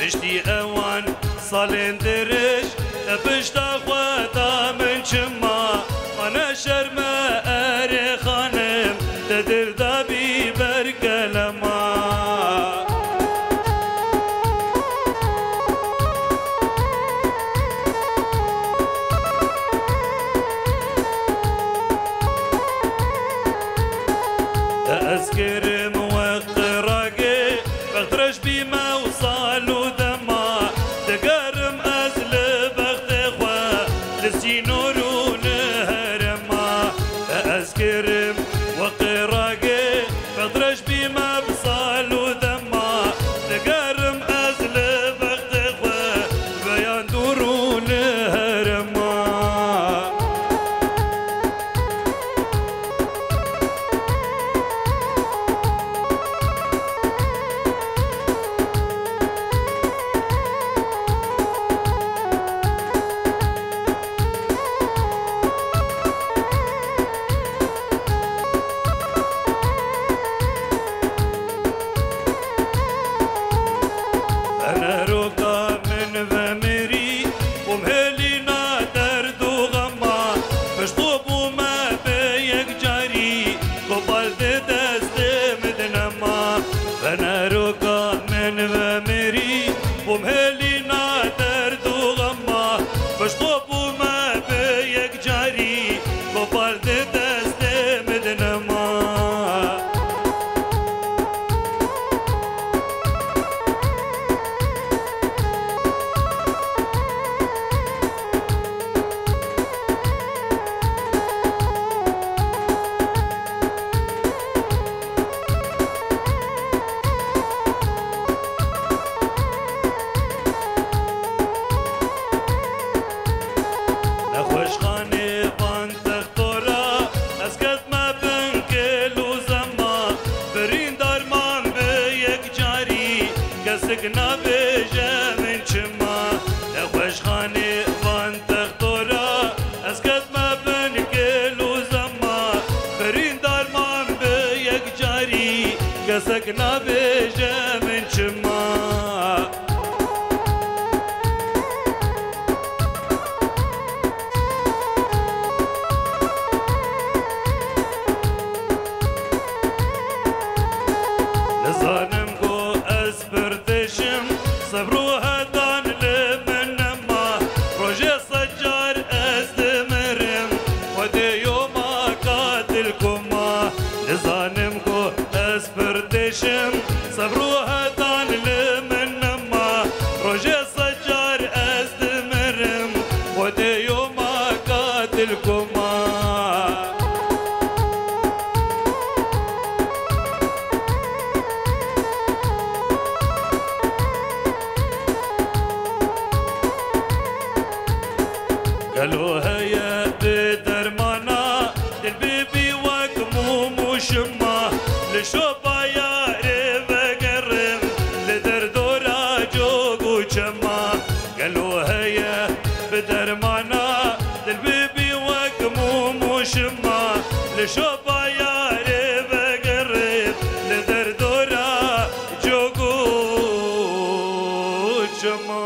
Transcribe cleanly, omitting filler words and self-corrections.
پشتی اوان سالین درش پشتا خواتا من چما من شرم اری خانم دل دابی برگلما أذكر موقراقي بغترش بما وصال ودما تقارم أزل بغت إخوة لسينور ونهرما أذكر موقراقي بغترش بما وصال ودما تقارم أزل بغت إخوة بيان دور ونهرما أنا روكا من فمري ومهلينا درد وغما مشطوب وما بيك جاري قبل دست مدنما أنا روكا من فمري ومهلينا درد وغما مشطوب وما بيك جاري قبل دست مدنما نخوش خانه بان تختورا اسکت ما بن کلو زما برین درمان به یک جاری کسک نبیجه من چما نخوش خانه بان تختورا اسکت ما بن کلو زما برین درمان به یک جاری کسک نبیجه من چما نزانم گو اسپرتشم صبرو هدان لمنما روژه سجار استمرم ودی یوما قاتل کما نزانم گو اسپرتشم صبرو هدان لمنما روژه سجار استمرم ودی یوما قاتل کما قالوا هيا بدرمانا للبيبي وقموم وشما لشوبا يا ريب قرم لدردورا جوق وشما قالوا هيا بدرمانا للبيبي وقموم وشما لشوبا يا ريب قرم لدردورا جوق وشما